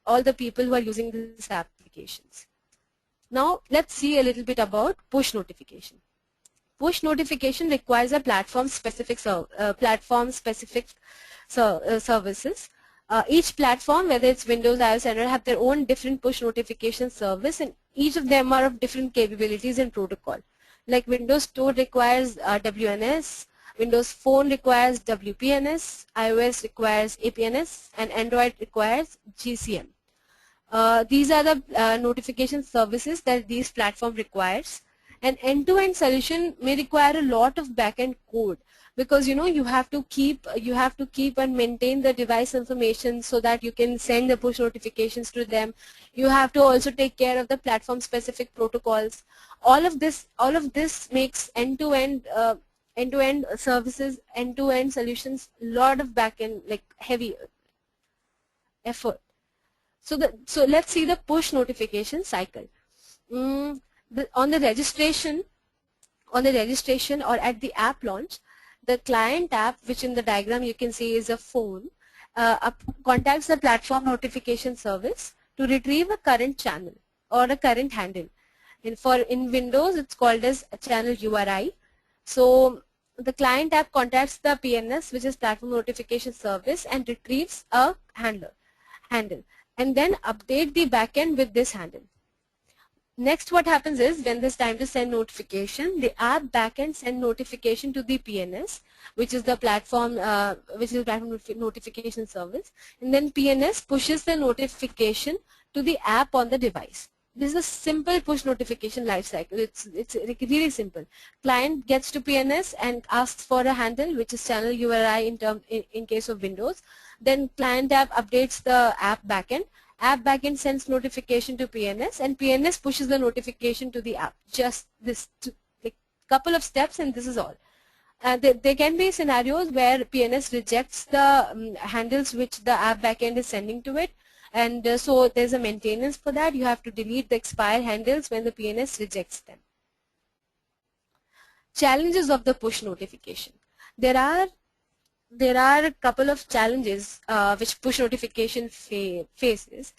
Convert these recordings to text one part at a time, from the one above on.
all the people who are using these applications. Now let's see a little bit about push notification. Push notification requires a platform-specific services. Each platform, whether it's Windows, iOS, Android, have their own different push notification service, and each of them are of different capabilities and protocol. Like Windows Store requires WNS, Windows Phone requires WPNS, iOS requires APNS, and Android requires GCM. These are the notification services that these platform requires. An end-to-end solution may require a lot of back-end code, because you have to keep and maintain the device information so that you can send the push notifications to them. You have to also take care of the platform-specific protocols. All of this makes end-to-end services, end-to-end solutions, lot of back-end, like heavy effort. So let's see the push notification cycle. On the registration or at the app launch, the client app, which in the diagram you can see is a phone, contacts the platform notification service to retrieve a current channel or a current handle. In Windows, it's called as a channel URI. So the client app contacts the PNS, which is platform notification service, and retrieves a handle, and then update the backend with this handle. Next, what happens is, when there's time to send notification, the app backend send notification to the PNS, which is the platform notification service, and then PNS pushes the notification to the app on the device. This is a simple push notification lifecycle. It's really simple. Client gets to PNS and asks for a handle, which is channel URI in case of Windows. Then client app updates the app backend. App backend sends notification to PNS, and PNS pushes the notification to the app. Just this couple of steps, and this is all. There can be scenarios where PNS rejects the handles which the app backend is sending to it, and so there's a maintenance for that. You have to delete the expired handles when the PNS rejects them. Challenges of the push notification. There are a couple of challenges which push notification faces.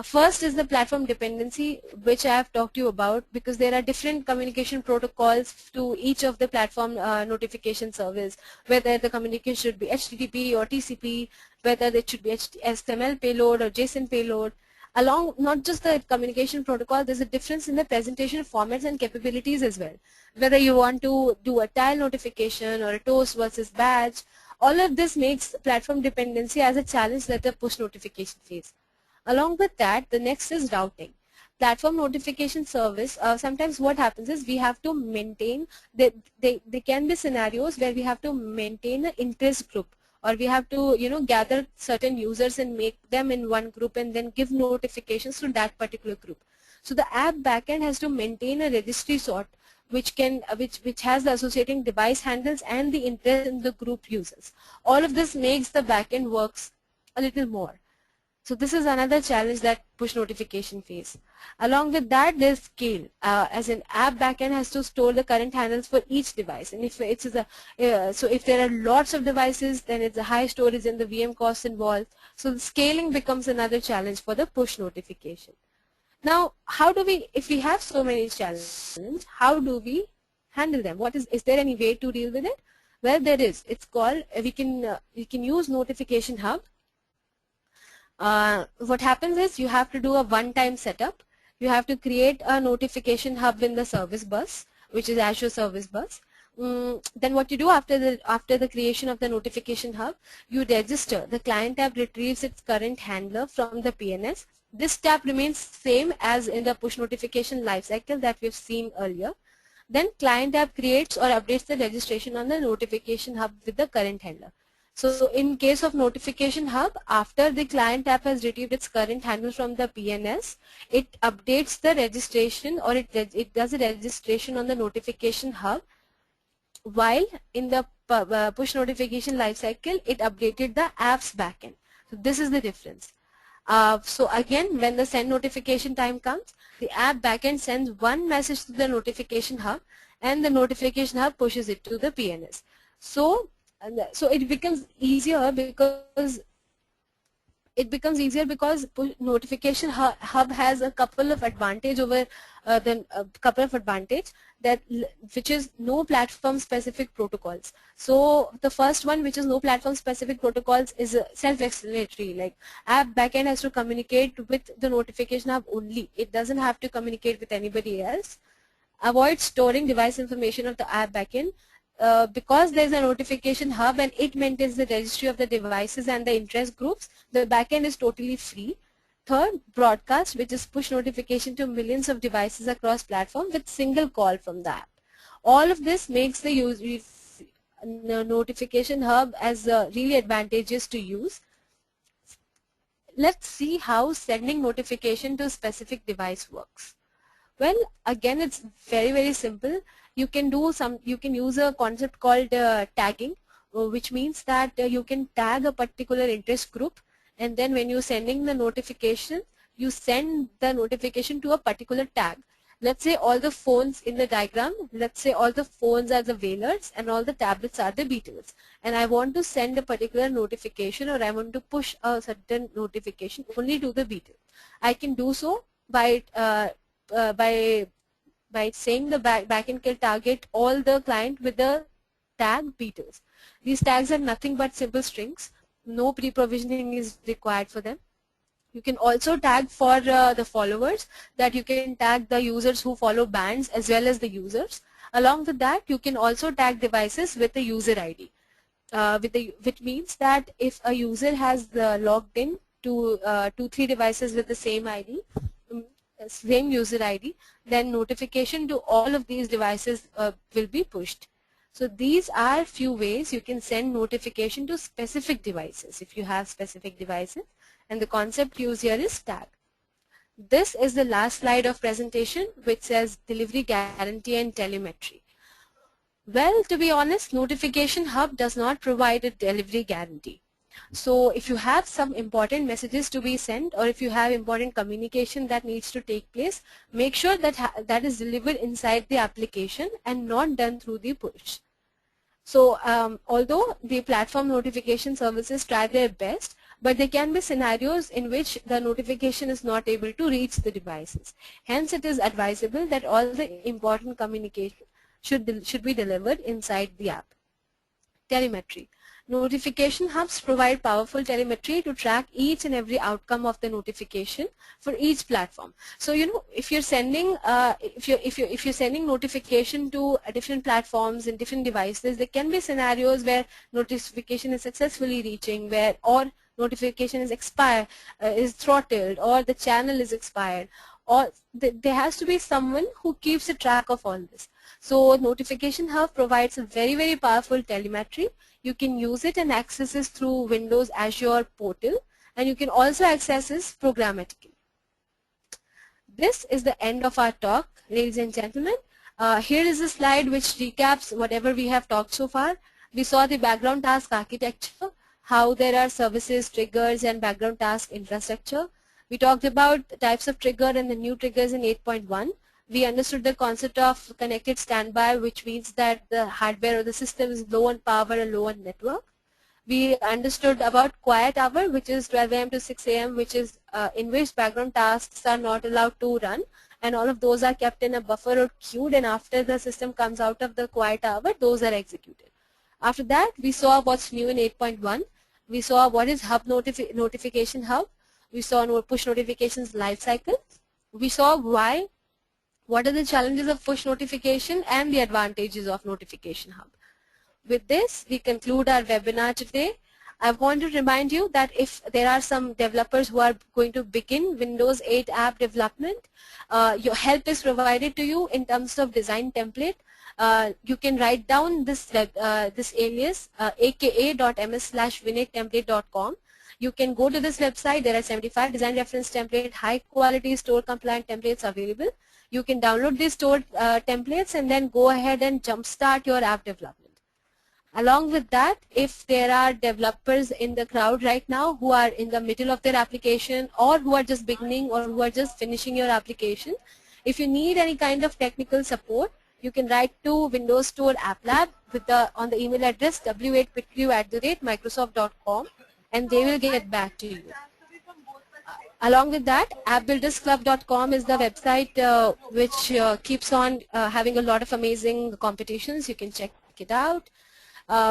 First is the platform dependency, which I have talked to you about, because there are different communication protocols to each of the platform notification service, whether the communication should be HTTP or TCP, whether it should be HTML payload or JSON payload. Along not just the communication protocol, there's a difference in the presentation formats and capabilities as well. Whether you want to do a tile notification or a toast versus batch, all of this makes platform dependency as a challenge that the push notification face. Along with that, the next is routing. Platform notification service, sometimes what happens is we have to maintain, there can be scenarios where we have to maintain an interest group, or we have to gather certain users and make them in one group and then give notifications to that particular group. So the app backend has to maintain a registry sort which has the associating device handles and the interest in the group users. All of this makes the backend works a little more. So this is another challenge that push notification face. Along with that, there's scale. As an app backend has to store the current handles for each device, and if if there are lots of devices, then it's a high storage and the VM costs involved. So the scaling becomes another challenge for the push notification. Now, how do we, if we have so many challenges, how do we handle them? Is there any way to deal with it? Well, there is. It's called, we can use Notification Hub. What happens is you have to do a one-time setup. You have to create a Notification Hub in the service bus, which is Azure Service Bus. Then what you do after the creation of the Notification Hub, you register. The client app retrieves its current handler from the PNS. This step remains same as in the push notification lifecycle that we've seen earlier. Then client app creates or updates the registration on the Notification Hub with the current handler. So in case of Notification Hub, after the client app has retrieved its current handle from the PNS, it updates the registration, or it does a registration on the Notification Hub, while in the push notification lifecycle, it updated the app's backend. So this is the difference. So again, when the send notification time comes, the app backend sends one message to the Notification Hub, and the Notification Hub pushes it to the PNS. So it becomes easier because it becomes easier because notification hub has a couple of advantage over couple of advantage that which is no platform specific protocols. So the first one, which is no platform specific protocols, is self-explanatory. Like app backend has to communicate with the notification hub only. It doesn't have to communicate with anybody else. Avoid storing device information of the app backend. Because there's a notification hub and it maintains the registry of the devices and the interest groups, the backend is totally free. Third, broadcast, which is push notification to millions of devices across platform with single call from the app. All of this makes the notification hub as really advantageous to use. Let's see how sending notification to a specific device works. Well, again, it's very simple. You can use a concept called tagging, which means that you can tag a particular interest group, and then when you're sending the notification, you send the notification to a particular tag. Let's say all the phones in the diagram, let's say all the phones are the whalers and all the tablets are the beetles, and I want to send a particular notification, or I want to push a certain notification only to the beetle. I can do so by saying the backend can target all the client with the tag beetles. These tags are nothing but simple strings. No pre-provisioning is required for them. You can also tag for the followers, that you can tag the users who follow bands as well as the users. Along with that, you can also tag devices with the user ID, which means that if a user has logged in to 2-3 devices with the same ID, same user ID, then notification to all of these devices will be pushed. So these are few ways you can send notification to specific devices if you have specific devices, and the concept used here is tag. This is the last slide of presentation, which says delivery guarantee and telemetry. Well, to be honest, Notification Hub does not provide a delivery guarantee. So if you have some important messages to be sent, or if you have important communication that needs to take place, make sure that that is delivered inside the application and not done through the push. So although the platform notification services try their best, but there can be scenarios in which the notification is not able to reach the devices. Hence, it is advisable that all the important communication should be delivered inside the app. Telemetry. Notification hubs provide powerful telemetry to track each and every outcome of the notification for each platform. So if you're sending if you're sending notification to different platforms and different devices, there can be scenarios where notification is successfully reaching, or notification is throttled, or the channel is expired, or there has to be someone who keeps a track of all this. So Notification Hub provides a very powerful telemetry. You can use it and access it through Windows Azure portal, and you can also access it programmatically. This is the end of our talk, ladies and gentlemen. Here is a slide which recaps whatever we have talked so far. We saw the background task architecture, how there are services, triggers, and background task infrastructure. We talked about the types of trigger and the new triggers in 8.1. We understood the concept of connected standby, which means that the hardware or the system is low on power and low on network. We understood about quiet hour, which is 12 a.m. to 6 a.m., which is in which background tasks are not allowed to run, and all of those are kept in a buffer or queued, and after the system comes out of the quiet hour, those are executed. After that, we saw what's new in 8.1. We saw what is hub notification hub. We saw push notifications lifecycle. We saw what are the challenges of push notification and the advantages of Notification Hub. With this, we conclude our webinar today. I want to remind you that if there are some developers who are going to begin Windows 8 app development, your help is provided to you in terms of design template. You can write down this alias aka.ms/vinaytemplate.com. You can go to this website. There are 75 design reference template, high quality store compliant templates available. You can download these stored templates and then go ahead and jumpstart your app development. Along with that, if there are developers in the crowd right now who are in the middle of their application, or who are just beginning, or who are just finishing your application, if you need any kind of technical support, you can write to Windows Store App Lab on the email address w8pitcrew@microsoft.com, and they will get back to you. Along with that, appbuildersclub.com is the website which keeps on having a lot of amazing competitions. You can check it out.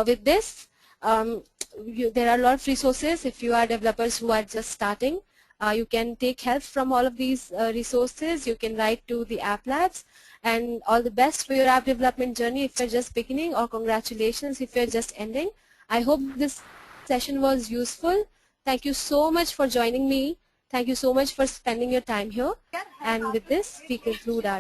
With this, there are a lot of resources. If you are developers who are just starting, you can take help from all of these resources. You can write to the App Labs, and all the best for your app development journey if you're just beginning, or congratulations if you're just ending. I hope this session was useful. Thank you so much for joining me. Thank you so much for spending your time here. And with this, we conclude our